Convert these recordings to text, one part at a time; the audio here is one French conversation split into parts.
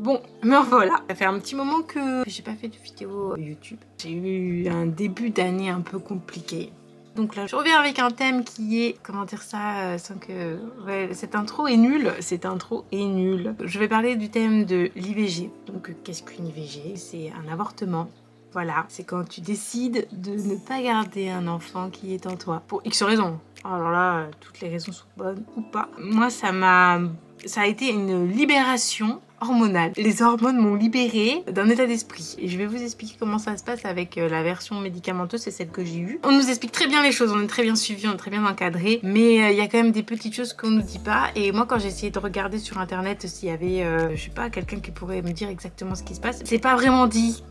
Bon, mais voilà. Ça fait un petit moment que j'ai pas fait de vidéo YouTube. J'ai eu un début d'année un peu compliqué. Donc là, je reviens avec un thème qui est, comment dire ça, sans que... Ouais, cette intro est nulle, Je vais parler du thème de l'IVG. Donc, qu'est-ce qu'une IVG? C'est un avortement. Voilà, c'est quand tu décides de ne pas garder un enfant qui est en toi. Pour X raisons. Alors là, toutes les raisons sont bonnes ou pas. Moi, ça a été une libération hormonale. Les hormones m'ont libérée d'un état d'esprit. Et je vais vous expliquer comment ça se passe avec la version médicamenteuse, c'est celle que j'ai eue. On nous explique très bien les choses, on est très bien suivi, on est très bien encadré, mais il y a quand même des petites choses qu'on nous dit pas. Et moi, quand j'ai essayé de regarder sur internet s'il y avait, je sais pas, quelqu'un qui pourrait me dire exactement ce qui se passe, c'est pas vraiment dit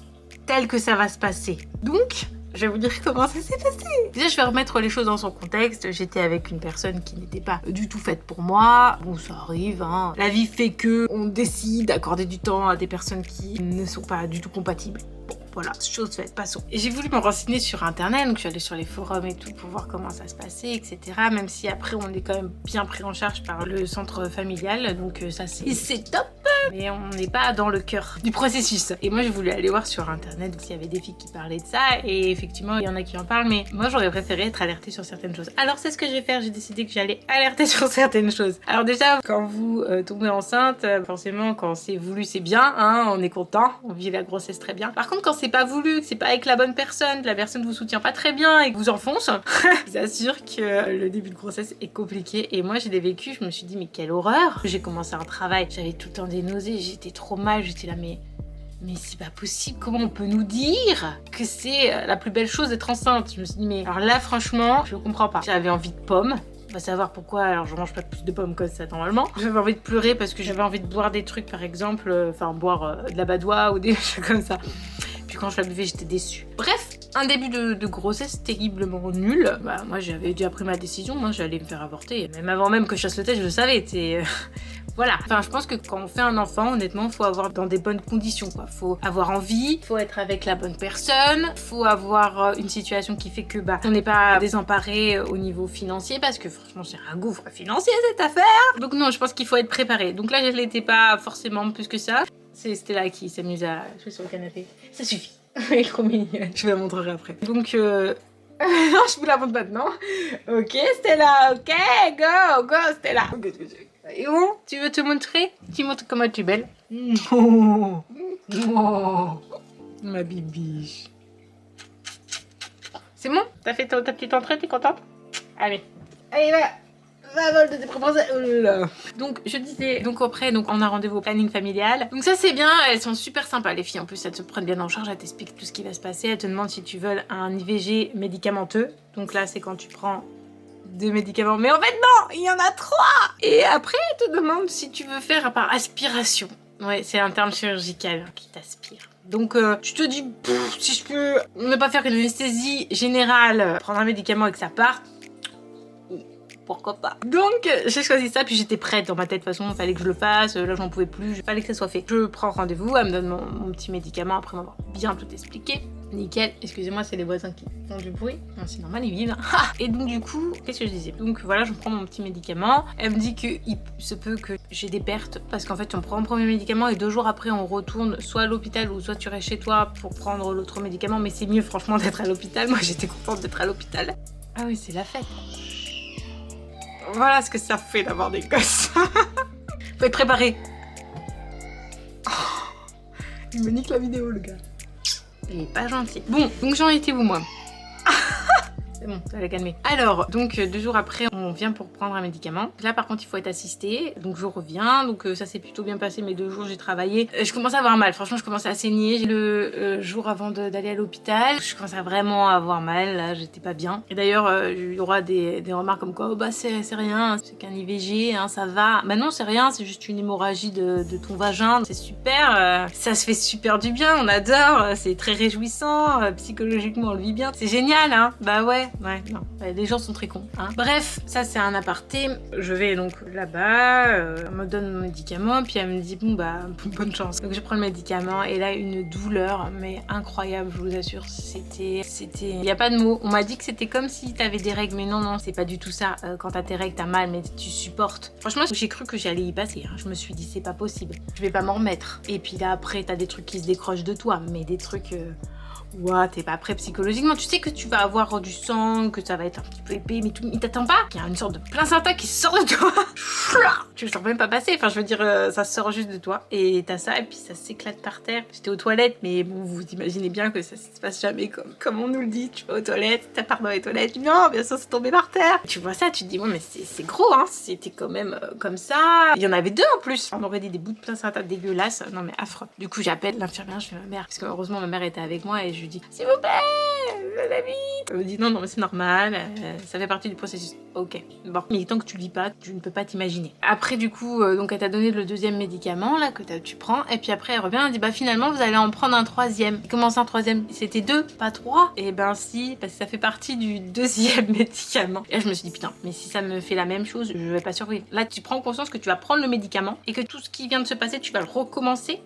tel que ça va se passer. Donc, je vais vous dire comment ça s'est passé. Déjà, je vais remettre les choses dans son contexte. J'étais avec une personne qui n'était pas du tout faite pour moi. Bon, ça arrive, hein. La vie fait que on décide d'accorder du temps à des personnes qui ne sont pas du tout compatibles. Bon, voilà, chose faite, passons. Et j'ai voulu me renseigner sur internet, donc je suis allée sur les forums et tout pour voir comment ça se passait, etc. Même si après, on est quand même bien pris en charge par le centre familial, donc ça c'est top. Mais on n'est pas dans le cœur du processus. Et moi, je voulais aller voir sur internet s'il y avait des filles qui parlaient de ça. Et effectivement, il y en a qui en parlent. Mais moi, j'aurais préféré être alertée sur certaines choses. Alors, c'est ce que je vais faire. J'ai décidé que j'allais alerter sur certaines choses. Alors déjà, quand vous tombez enceinte, forcément, quand c'est voulu, c'est bien. Hein, on est content. On vit la grossesse très bien. Par contre, quand c'est pas voulu, que c'est pas avec la bonne personne, que la personne vous soutient pas très bien et que vous enfonce, je vous assure que le début de grossesse est compliqué. Et moi, je l'ai vécu. Je me suis dit, mais quelle horreur. J'ai commencé un travail. J'avais tout le temps des nausées, j'étais trop mal, j'étais là mais c'est pas possible, comment on peut nous dire que c'est la plus belle chose d'être enceinte? Je me suis dit mais alors là franchement je comprends pas. J'avais envie de pommes, on va savoir pourquoi, alors je mange pas plus de pommes que ça normalement. J'avais envie de pleurer parce que j'avais envie de boire des trucs par exemple, boire de la badoie ou des choses comme ça. Puis quand je la buvais j'étais déçue. Bref, un début de grossesse terriblement nul. Bah moi j'avais déjà pris ma décision, moi j'allais me faire avorter. Même avant même que je chasse le test, je le savais, voilà. Enfin, je pense que quand on fait un enfant, honnêtement, faut avoir dans des bonnes conditions, quoi. Faut avoir envie, faut être avec la bonne personne, faut avoir une situation qui fait que, on n'est pas désemparé au niveau financier, parce que franchement, c'est un gouffre financier, cette affaire. Donc non, je pense qu'il faut être préparé. Donc là, je l'étais pas forcément plus que ça. C'est Stella qui s'amuse à jouer sur le canapé. Ça suffit. Elle est trop mignonne. Je vous la montrerai après. Donc, non, je vous la montre maintenant. Ok, Stella, ok, go, Stella. Et bon, tu veux te montrer? Tu montres comment tu es belle. Oh, ma bibiche. C'est bon? T'as fait ta petite entrée, t'es contente? Allez. Allez, va vol de tes propres... Oh là là. Donc, je disais, donc après, on a rendez-vous au planning familial. Donc ça, c'est bien, elles sont super sympas, les filles. En plus, elles te prennent bien en charge, elles t'expliquent tout ce qui va se passer. Elles te demandent si tu veux un IVG médicamenteux. Donc là, c'est quand tu prends 2 médicaments, mais en fait non, il y en a 3. Et après, elle te demande si tu veux faire par aspiration. Ouais, c'est un terme chirurgical qui t'aspire. Donc tu te dis, si je peux ne pas faire une anesthésie générale, prendre un médicament et que ça parte, pourquoi pas. Donc j'ai choisi ça, puis j'étais prête dans ma tête, de toute façon il fallait que je le fasse, là j'en pouvais plus, il fallait que ça soit fait. Je prends rendez-vous, elle me donne mon petit médicament après m'avoir bien tout expliqué. Nickel, excusez-moi, c'est les voisins qui font du bruit. Non, c'est normal, ils vivent. Et donc du coup, qu'est-ce que je disais? Donc voilà, je prends mon petit médicament. Elle me dit qu'il se peut que j'ai des pertes parce qu'en fait, on prend le premier médicament et 2 jours après, on retourne soit à l'hôpital ou soit tu restes chez toi pour prendre l'autre médicament. Mais c'est mieux franchement d'être à l'hôpital. Moi, j'étais contente d'être à l'hôpital. Ah oui, c'est la fête. Voilà ce que ça fait d'avoir des gosses. Faut être préparé. Il me nique la vidéo, le gars. Il est pas gentil. Bon, donc j'en étais où moi? C'est bon, ça va calmer. Alors, donc 2 jours après, on vient pour prendre un médicament. Là, par contre, il faut être assisté. Donc, je reviens. Donc, ça s'est plutôt bien passé. Mes 2 jours, j'ai travaillé. Je commençais à avoir mal. Franchement, je commençais à saigner. Le jour avant d'aller à l'hôpital, je commençais vraiment à avoir mal. Là, j'étais pas bien. Et d'ailleurs, j'ai eu droit à des remarques comme quoi, oh, bah, c'est rien. C'est qu'un IVG, hein, ça va. Bah non, c'est rien. C'est juste une hémorragie de ton vagin. C'est super. Ça se fait super du bien. On adore. C'est très réjouissant. Psychologiquement, on le vit bien. C'est génial, hein. Bah ouais. Ouais, non. Les gens sont très cons. Hein. Bref, Ça c'est un aparté. Je vais donc là-bas, on me donne mon médicament, puis elle me dit bon bah bonne chance. Donc je prends le médicament et là une douleur mais incroyable, je vous assure, il n'y a pas de mots. On m'a dit que c'était comme si t'avais des règles, mais non, c'est pas du tout ça. Quand t'as tes règles, t'as mal, mais tu supportes. Franchement, j'ai cru que j'allais y passer. Hein. Je me suis dit c'est pas possible, je vais pas m'en remettre. Et puis là après, t'as des trucs qui se décrochent de toi, mais des trucs... Ouah, t'es pas prêt psychologiquement, tu sais que tu vas avoir du sang, que ça va être un petit peu épais, mais il t'attend pas. Il y a une sorte de placenta qui sort de toi. Tu le sens même pas passer, enfin je veux dire, ça sort juste de toi. Et t'as ça, et puis ça s'éclate par terre. J'étais aux toilettes, mais bon, vous imaginez bien que ça se passe jamais comme on nous le dit. Tu vas aux toilettes, t'as part dans les toilettes, non, bien sûr c'est tombé par terre. Tu vois ça, tu te dis, bon mais c'est gros, hein, c'était quand même comme ça. Il y en avait 2 en plus. On aurait dit des bouts de placenta dégueulasses, non mais affreux. Du coup j'appelle l'infirmière, je fais ma mère, parce que heureusement ma mère était avec moi et je lui dis, s'il vous plaît, la vie. Elle me dit non mais c'est normal, ça fait partie du processus. Ok, bon, mais tant que tu le vis pas, tu ne peux pas t'imaginer. Après du coup, donc elle t'a donné le 2e médicament là que tu prends, et puis après elle revient, elle dit bah finalement vous allez en prendre un 3e. Comment ça un 3e? C'était 2, pas 3? Et ben si, parce que ça fait partie du 2e médicament. Et là je me suis dit putain, mais si ça me fait la même chose, je vais pas survivre. Là tu prends conscience que tu vas prendre le médicament et que tout ce qui vient de se passer, tu vas le recommencer.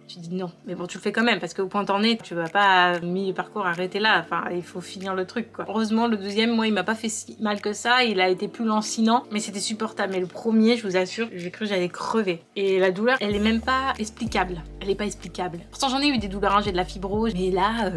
Tu dis non, mais bon tu le fais quand même parce qu'au point t'en es, tu vas pas mi-parcours arrêter là, enfin il faut finir le truc quoi. Heureusement le 2e, moi il m'a pas fait si mal que ça, il a été plus lancinant, mais c'était supportable. Mais le premier, je vous assure, j'ai cru que j'allais crever. Et la douleur, elle est même pas explicable, elle est pas explicable. Pourtant j'en ai eu des douleurs, hein, j'ai de la fibrose, mais là,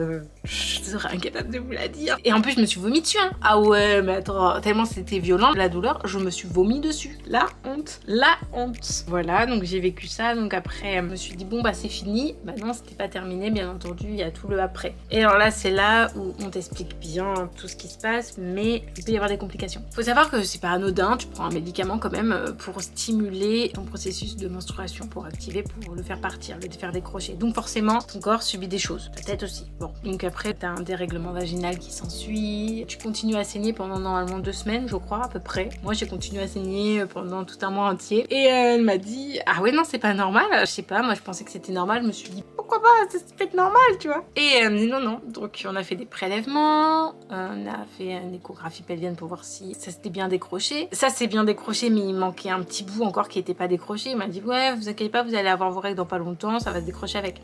je serais incapable de vous la dire. Et en plus je me suis vomi dessus, hein. Ah ouais, mais attends, tellement c'était violent la douleur, je me suis vomi dessus. La honte, la honte. Voilà, donc j'ai vécu ça, donc après je me suis dit bon bah c'est fini. Bah non, c'était pas terminé, bien entendu, il y a tout le après. Et alors là, c'est là où on t'explique bien tout ce qui se passe, mais il peut y avoir des complications. Faut savoir que c'est pas anodin, tu prends un médicament quand même pour stimuler ton processus de menstruation, pour activer, pour le faire partir, le faire décrocher. Donc forcément, ton corps subit des choses, ta tête aussi. Bon, donc après, t'as un dérèglement vaginal qui s'ensuit, tu continues à saigner pendant normalement 2 semaines, je crois, à peu près. Moi, j'ai continué à saigner pendant tout un mois entier. Et elle m'a dit, ah ouais, non, c'est pas normal. Je sais pas, moi, je pensais que c'était normal. Je me suis dit pourquoi pas, c'est peut-être normal, tu vois. Et elle me dit non. Donc on a fait des prélèvements, on a fait une échographie pelvienne pour voir si ça s'était bien décroché. Ça c'est bien décroché, mais il manquait un petit bout encore qui était pas décroché. Il m'a dit ouais, vous inquiétez pas, vous allez avoir vos règles dans pas longtemps, ça va se décrocher avec.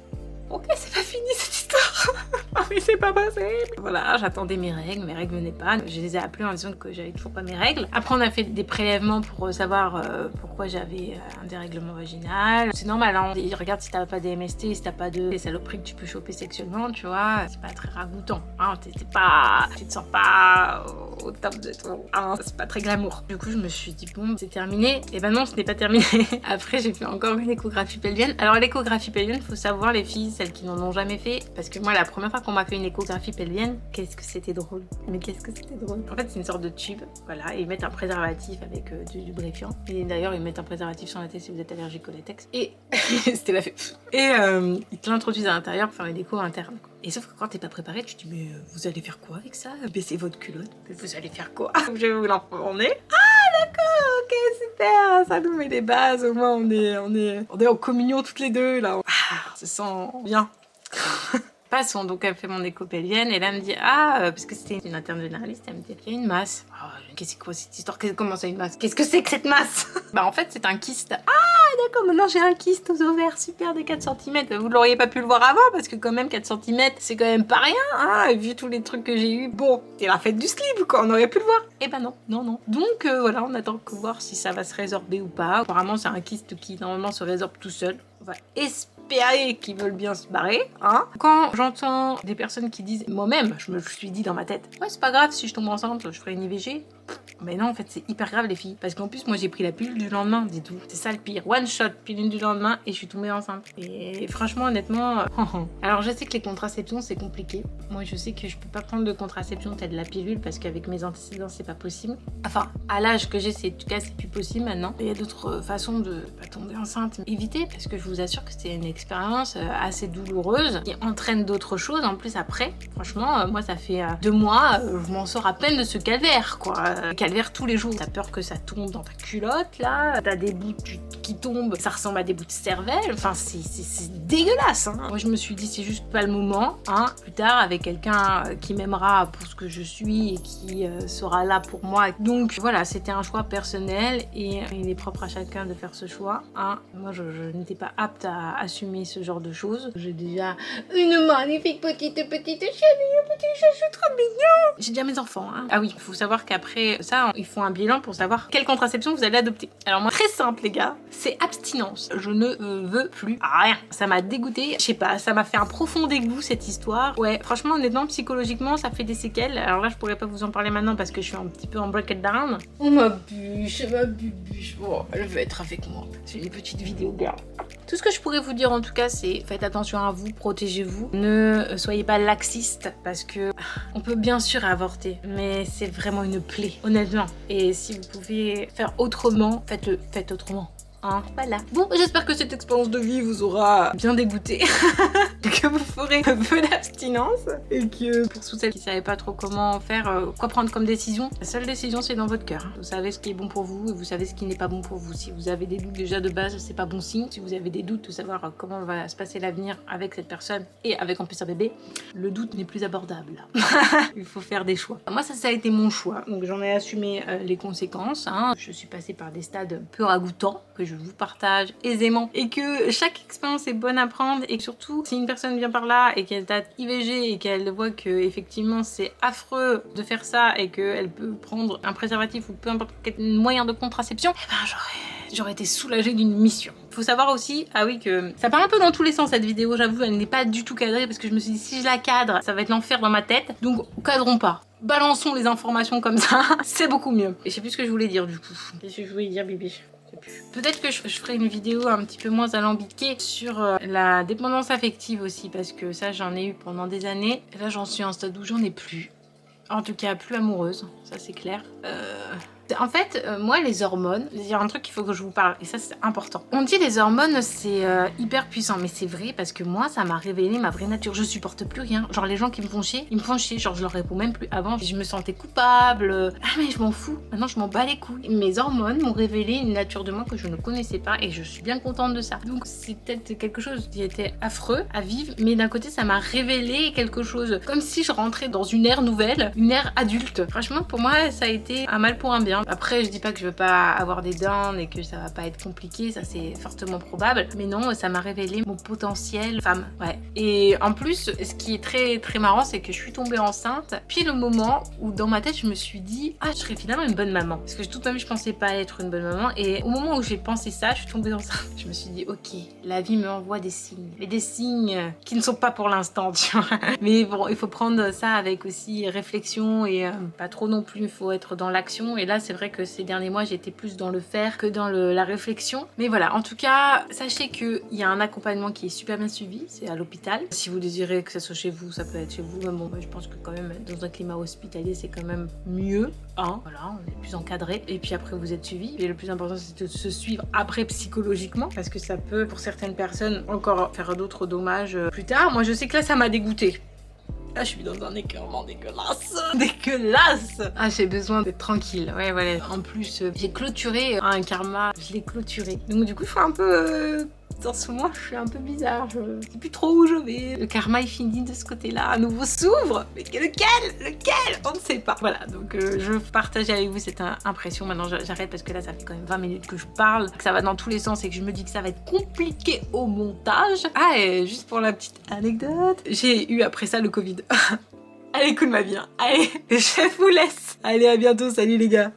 Ok, c'est pas fini cette histoire. Ah mais c'est pas possible. Voilà, j'attendais mes règles venaient pas. Je les ai appelés en disant que j'avais toujours pas mes règles. Après on a fait des prélèvements pour savoir pourquoi j'avais un dérèglement vaginal. C'est normal, hein. Ils regardent si t'as pas des MST, si t'as pas de saloperies que tu peux choper sexuellement, tu vois. C'est pas très ragoûtant, hein. Tu te sens pas au top de ton... Hein, c'est pas très glamour. Du coup je me suis dit bon, c'est terminé. Et ben non, ce n'est pas terminé. Après j'ai fait encore une échographie pelvienne. Alors l'échographie pelvienne, faut savoir les filles, celles qui n'en ont jamais fait, parce que moi la première fois qu'on m'a fait une échographie pelvienne, qu'est-ce que c'était drôle. Mais qu'est-ce que c'était drôle. En fait c'est une sorte de tube, voilà, et ils mettent un préservatif avec du lubrifiant. Et d'ailleurs ils mettent un préservatif sur la tête si vous êtes allergique au latex. Et c'était la fête. Et ils te l'introduisent à l'intérieur pour faire une écho interne. Et sauf que quand t'es pas préparé, tu te dis mais vous allez faire quoi avec ça? Baissez votre culotte. Mais vous allez faire quoi? Je vais vous l'enfourner. Ah d'accord, ok super, ça nous met des bases, au moins on est en communion toutes les deux là. Ah, on se sent bien. Passons, donc elle fait mon écho pelvienne et là elle me dit parce que c'était une interne généraliste, elle me dit il y a une masse. Oh, qu'est-ce que c'est quoi cette histoire? Comment ça une masse? Qu'est-ce que c'est que cette masse? Bah en fait c'est un kyste. Ah d'accord, maintenant j'ai un kyste aux ovaires, super, de 4 cm. Vous l'auriez pas pu le voir avant parce que quand même 4 cm c'est quand même pas rien, hein, et vu tous les trucs que j'ai eu, bon, c'est la fête du slip quoi, on aurait pu le voir. Et bah non. Donc voilà, on attend que voir si ça va se résorber ou pas. Apparemment c'est un kyste qui normalement se résorbe tout seul. On va espérer qu'ils veulent bien se barrer, hein. Quand j'entends des personnes qui disent, moi-même, je me suis dit dans ma tête, ouais c'est pas grave si je tombe enceinte, je ferai une IVG. Mais non, en fait, c'est hyper grave les filles. Parce qu'en plus, moi, j'ai pris la pilule du lendemain, dis tout. C'est ça le pire. One shot, pilule du lendemain, et je suis tombée enceinte. Et franchement, honnêtement... Alors, je sais que les contraceptions, c'est compliqué. Moi, je sais que je peux pas prendre de contraception telle la pilule, parce qu'avec mes antécédents, c'est pas possible. Enfin, à l'âge que j'ai, en tout cas, c'est plus possible maintenant. Il y a d'autres façons de pas tomber enceinte. Évitez, parce que je vous assure que c'est une expérience assez douloureuse, qui entraîne d'autres choses. En plus, après, franchement, moi, ça fait 2 mois, je m'en sors à peine de ce calvaire, quoi. calvaire tous les jours. T'as peur que ça tombe dans ta culotte là, t'as des bouts qui tombent, ça ressemble à des bouts de cervelle, enfin c'est dégueulasse hein. Moi je me suis dit c'est juste pas le moment hein. Plus tard avec quelqu'un qui m'aimera pour ce que je suis et qui sera là pour moi. Donc voilà, c'était un choix personnel et il est propre à chacun de faire ce choix hein. Moi je n'étais pas apte à assumer ce genre de choses. J'ai déjà une magnifique petite chérie, un petit chachou trop mignon. J'ai déjà mes enfants hein. Ah oui, il faut savoir qu'après ça, ils font un bilan pour savoir quelle contraception vous allez adopter. Alors moi, très simple les gars, c'est abstinence. Je ne veux plus rien. Ça m'a dégoûté, je sais pas, ça m'a fait un profond dégoût cette histoire. Ouais, franchement, honnêtement, psychologiquement, ça fait des séquelles. Alors là, je pourrais pas vous en parler maintenant parce que je suis un petit peu en breakdown. Oh ma bûche, oh, elle veut être avec moi. C'est une petite vidéo girl. Tout ce que je pourrais vous dire en tout cas, c'est faites attention à vous, protégez-vous. Ne soyez pas laxiste parce que on peut bien sûr avorter, mais c'est vraiment une plaie, honnêtement. Et si vous pouvez faire autrement, faites-le, faites autrement. Hein, voilà. Bon, j'espère que cette expérience de vie vous aura bien dégoûté, que vous ferez un peu d'abstinence et que pour toutes celles qui ne savaient pas trop comment faire, quoi prendre comme décision, la seule décision c'est dans votre cœur. Vous savez ce qui est bon pour vous et vous savez ce qui n'est pas bon pour vous. Si vous avez des doutes déjà de base, c'est pas bon signe. Si vous avez des doutes de savoir comment va se passer l'avenir avec cette personne et avec en plus un bébé, le doute n'est plus abordable. Il faut faire des choix. Moi ça a été mon choix, donc j'en ai assumé les conséquences. Hein. Je suis passée par des stades peu ragoûtants que je vous partage aisément et que chaque expérience est bonne à prendre et que surtout si une personne vient par là et qu'elle tâte IVG et qu'elle voit que effectivement c'est affreux de faire ça et qu'elle peut prendre un préservatif ou peu importe quel moyen de contraception, eh ben j'aurais été soulagée d'une mission. Faut savoir aussi, ah oui, que ça part un peu dans tous les sens cette vidéo, j'avoue, elle n'est pas du tout cadrée parce que je me suis dit si je la cadre, ça va être l'enfer dans ma tête. Donc cadrons pas. Balançons les informations comme ça, c'est beaucoup mieux. Et je sais plus ce que je voulais dire du coup. Qu'est-ce que je voulais dire, Bibi? Peut-être que je ferai une vidéo un petit peu moins alambiquée sur la dépendance affective aussi parce que ça j'en ai eu pendant des années. Et là j'en suis à un stade où j'en ai plus. En tout cas plus amoureuse, ça c'est clair. En fait, moi les hormones, il y a un truc qu'il faut que je vous parle et ça c'est important. On dit les hormones c'est hyper puissant mais c'est vrai parce que moi ça m'a révélé ma vraie nature. Je supporte plus rien. Genre les gens qui me font chier, ils me font chier. Genre je leur réponds même plus. Avant je me sentais coupable. Ah mais je m'en fous. Maintenant je m'en bats les couilles. Mes hormones m'ont révélé une nature de moi que je ne connaissais pas et je suis bien contente de ça. Donc c'est peut-être quelque chose qui était affreux à vivre mais d'un côté ça m'a révélé quelque chose comme si je rentrais dans une ère nouvelle, une ère adulte. Franchement pour moi ça a été un mal pour un bien. Après je dis pas que je veux pas avoir des dents et que ça va pas être compliqué, ça c'est fortement probable, mais non, ça m'a révélé mon potentiel femme, ouais. Et en plus ce qui est très très marrant c'est que je suis tombée enceinte puis le moment où dans ma tête je me suis dit ah je serais finalement une bonne maman parce que toute ma vie je pensais pas être une bonne maman et au moment où j'ai pensé ça je suis tombée enceinte, je me suis dit ok la vie me envoie des signes, mais des signes qui ne sont pas pour l'instant tu vois, mais bon il faut prendre ça avec aussi réflexion et pas trop non plus, il faut être dans l'action et là c'est vrai que ces derniers mois j'étais plus dans le faire que dans la réflexion, mais voilà en tout cas sachez qu'il y a un accompagnement qui est super bien suivi, c'est à l'hôpital. Si vous désirez que ça soit chez vous ça peut être chez vous, mais bon je pense que quand même dans un climat hospitalier c'est quand même mieux hein. Voilà on est plus encadré et puis après vous êtes suivi et le plus important c'est de se suivre après psychologiquement parce que ça peut pour certaines personnes encore faire d'autres dommages plus tard. Moi je sais que là ça m'a dégoûtée. Là, je suis dans un écœurement dégueulasse. Dégueulasse. Ah, j'ai besoin d'être tranquille. Ouais, voilà. En plus, j'ai clôturé un karma. Je l'ai clôturé. Donc, du coup, je suis un peu... Dans ce moment, je suis un peu bizarre. Je sais plus trop où je vais. Le karma est fini de ce côté-là. À nouveau s'ouvre. Mais lequel on ne sait pas. Voilà, donc je partage avec vous cette impression. Maintenant, j'arrête parce que là, ça fait quand même 20 minutes que je parle. Que ça va dans tous les sens et que je me dis que ça va être compliqué au montage. Ah, et juste pour la petite anecdote, j'ai eu après ça le Covid. Allez, coup de ma vie. Hein. Allez, je vous laisse. Allez, à bientôt. Salut les gars.